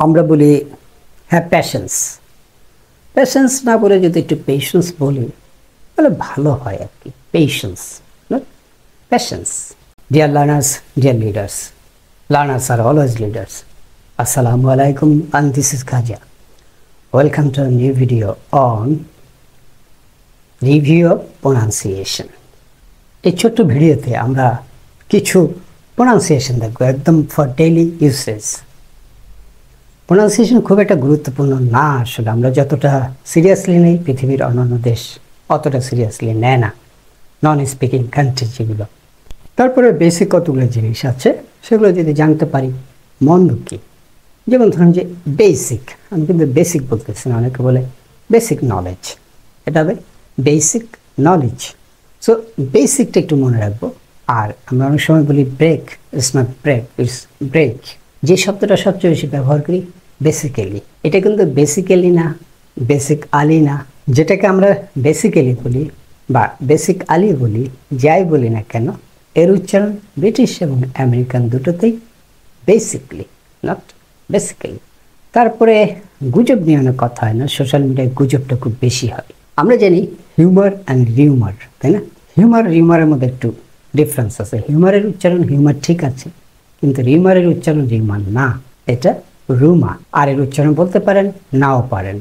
আমরা বলি হ্যাঁ প্যাশেন্স। প্যাশেন্স না বলে যদি একটু পেশেন্স বলি তাহলে ভালো হয় আর কি। Patience, patience. Dear learners, dear leaders, learners are always leaders. Assalamu alaikum and this is Khaja. Welcome to a new video on review of pronunciation. এই ছোট্ট ভিডিওতে আমরা কিছু প্রোনাউন্সিয়েশন দেখবো একদম ফর ডেইলি ইউসেজ। প্রোনাউন্সিয়েশন খুব একটা গুরুত্বপূর্ণ না, আসলে আমরা যতটা সিরিয়াসলি নেই পৃথিবীর অন্যান্য দেশ অতটা সিরিয়াসলি নেয় না, নন স্পিকিং কান্ট্রি যেগুলো। তারপরে বেসিক কতগুলো জিনিস আছে, সেগুলো যদি জানতে পারি মন্দ কি। যেমন ধরুন যে বেসিক, আমি কিন্তু বেসিক বলতেছি না, অনেকে বলে বেসিক নলেজ, এটা হবে বেসিক নলেজ। সো বেসিকটা একটু মনে রাখবো। আর আমরা অনেক সময় বলি break, it's not break, it's break. যে শব্দটা সবচেয়ে বেশি ব্যবহার করি বেসিক্যালি, এটা কিন্তু বেসিক্যালি না, বেসিক আলি না। যেটাকে আমরা বেসিক্যালি বলি বা বেসিক আলি বলি, যাই বলি না কেন, এর উচ্চারণ ব্রিটিশ এবং আমেরিকান দুটোতেই বেসিকলি, নট বেসিক্যালি। তারপরে গুজব নিয়ে অনেক কথা হয় না, সোশ্যাল মিডিয়ায় গুজবটা খুব বেশি হয়। আমরা জানি হিউমার অ্যান্ড রিউমার, তাই না? হিউমার রিউমারের মধ্যে একটু ডিফারেন্স আছে। হিউমারের উচ্চারণ হিউমার ঠিক আছে, কিন্তু রিউমারের উচ্চারণ রিউমার না, এটা রুমা। আর এর উচ্চারণ বলতে পারেন, নাও পারেন,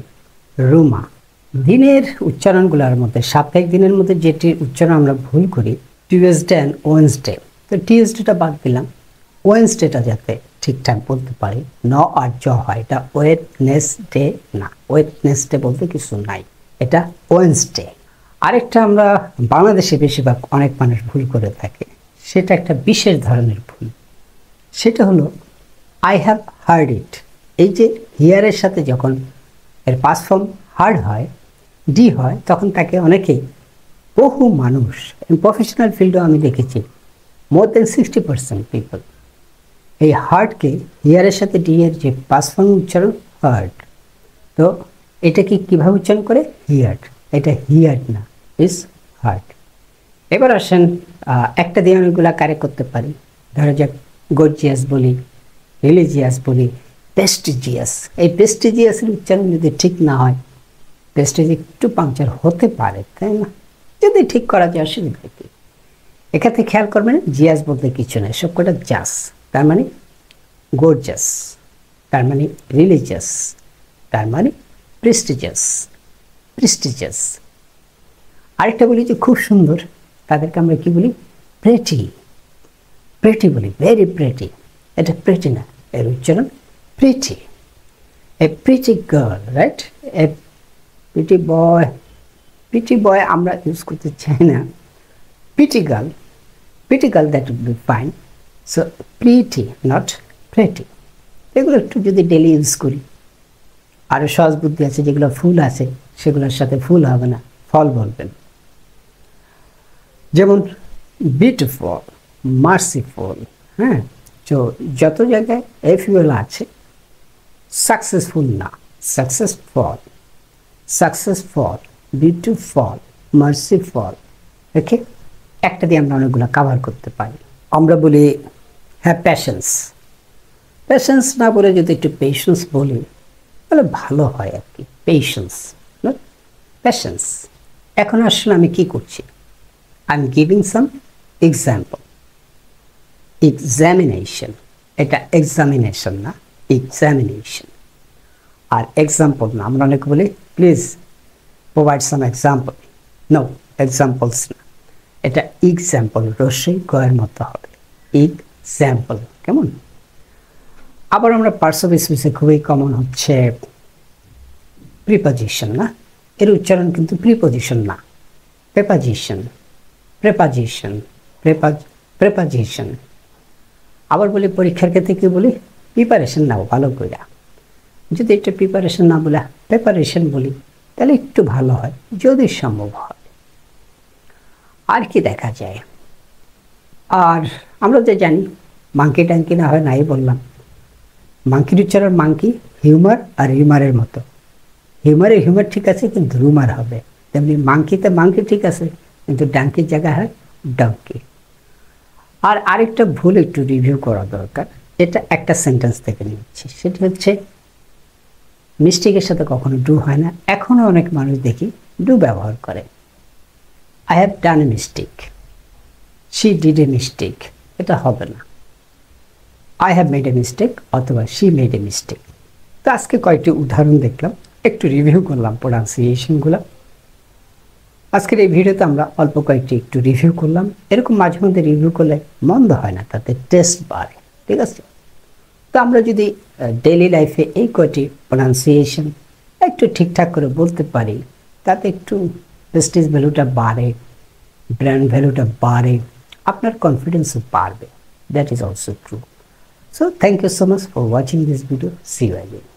রুমা। দিনের উচ্চারণগুলোর মধ্যে, সাপ্তাহিক দিনের মধ্যে যেটি উচ্চারণ আমরা ভুল করি, টিউসডে অ্যান্ড ওয়েন্সডে। তো টিউসডেটা বাদ দিলাম, ওয়েন্সডেটা যাতে ঠিকঠাক বলতে পারি, ন আর জ হয়, এটা ওয়েডনেসডে না, ওয়েডনেসডে বলতে কিছু নাই, এটা ওয়েন্সডে। আরেকটা আমরা বাংলাদেশে বেশিরভাগ অনেক মানুষ ভুল করে থাকে, সেটা একটা বিশেষ ধরনের ভুল। সেটা হলো আই হ্যাভ হার্ড ইট। এই যে হিয়ারের সাথে যখন এর পাস্ট ফর্ম হার্ড হয়, ডি হয়, তখন তাকে অনেকেই, বহু মানুষ প্রফেশনাল ফিল্ডেও আমি দেখেছি, মোর দেন 60% পিপল এই হার্টকে হিয়ারের সাথে ডি এর যে পাস্ট ফর্ম উচ্চারণ হার্ট, তো এটাকে কীভাবে উচ্চারণ করে? হিয়ার্ড। এটা হিয়ার্ড না, ইজ হার্ট। এবার আসেন একটা দিয়ে অনেকগুলা কারেক্ট করতে পারি। ধরা যাক গর্জিয়াস বলি, রিলিজিয়াস বলি, প্রেস্টিজিয়াস। এই প্রেস্টিজিয়াসের উচ্চারণ যদি ঠিক না হয়, প্রেস্টিজ একটু পাংচার হতে পারে, তাই না? যদি ঠিক করা যায় অসুবিধা কি? এক্ষেত্রে খেয়াল করবেন, জিয়াস বলতে কিছু নেই, সব কটা জাস। তার মানে গর্জাস, তার মানে রিলিজিয়াস, তার মানে প্রেস্টিজিয়াস, প্রেস্টিজিয়াস। আরেকটা বলি যে খুব সুন্দর, তাদেরকে আমরা কি বলি? প্রেটি, প্রেটি বলি, ভেরি প্রেটি। এটা প্রেটি না, এর উচ্চারণ pretty. A pretty girl, right? A pretty boy, pretty boy আমরা ইউজ করতে চাই না, pretty girl, pretty girl, that would be fine. So pretty, not pretty. এগুলো একটু যদি ডেলি ইউজ করি। আরও সহজ বুদ্ধি আছে, যেগুলো ফুল আছে সেগুলোর সাথে ফুল হবে না, ফল বলবেন। যেমন বিউটিফুল, মার্সিফুল। হ্যাঁ, তো যত জায়গায় এফিউএল আছে, সাকসেসফুল না, সাকসেসফল, সাকসেসফল, বিউটিফুল, মার্সিফুল। ওকে, একটা দিয়ে আমরা অনেকগুলো কাভার করতে পারি। আমরা বলি হ্যাঁ প্যাশেন্স। প্যাশেন্স না বলে যদি একটু পেশেন্স বলি তাহলে ভালো হয় আর কি। Patience, not patience. এখন আসলে আমি কি করছি? I am giving some example. Examination, এটা এক্সামিনেশন না, এক্সামিনেশন। আর এক্সাম্পল না, আমরা অনেকে বলি please provide some example. No, examples না, এটা এক্সাম্পল, রসই গয়ের মতো হবে, এক্সাম্পল। কেমন? আবার আমরা পার্টস অফ স্পিচে খুবই কমন হচ্ছে প্রিপজিশন, না? এর উচ্চারণ কিন্তু প্রিপজিশন না, প্রেপাজিশন, প্রেপাজিশন, প্রেপাজিশন। আবার বলি পরীক্ষার ক্ষেত্রে কি বলি? প্রিপারেশন নাও ভালো করে। যদি এটা প্রিপারেশন না বলে প্রেপারেশন বলি তাহলে একটু ভালো হয়, যদি সম্ভব হয়। আর কি দেখা যায়? আর আমরা তো জানি মাংকি টাঙ্কি না হয় নাই বললাম, মাংকির উচ্চারণ মাংকি, হিউমার আর রিউমারের মতো। হিউমারে হিউমার ঠিক আছে, কিন্তু রুমার হবে। তেমনি মাংকিতে মাংকি ঠিক আছে, কিন্তু ডাঙ্কির জায়গা হয় ডাঙ্কি। আর আরেকটা ভুল একটু রিভিউ করা দরকার, এটা একটা সেন্টেন্স থেকে নিচ্ছি, সেটা হচ্ছে মিস্টেকের সাথে কখনো ডু হয় না। এখনও অনেক মানুষ দেখি ডু ব্যবহার করে। I have done a mistake, she did a mistake, এটা হবে না। I have made a mistake অথবা শি মেড এ মিস্টেক। তো আজকে কয়েকটি উদাহরণ দেখলাম, একটু রিভিউ করলাম প্রোনাউন্সিয়েশনগুলো। আজকের এই ভিডিওতে আমরা অল্প কয়েকটি একটু রিভিউ করলাম। এরকম মাঝে মধ্যে রিভিউ করলে মন্দ হয় না, তাতে টেস্ট বাড়ে, ঠিক আছে? তো আমরা যদি ডেইলি লাইফে এই কয়টি প্রোনাউন্সিয়েশন একটু ঠিকঠাক করে বলতে পারি, তাতে একটু প্রেস্টিজ ভ্যালুটা বাড়ে, ব্র্যান্ড ভ্যালুটা বাড়ে, আপনার কনফিডেন্সও বাড়বে। That is also true. So thank you so much for watching this video. See you again.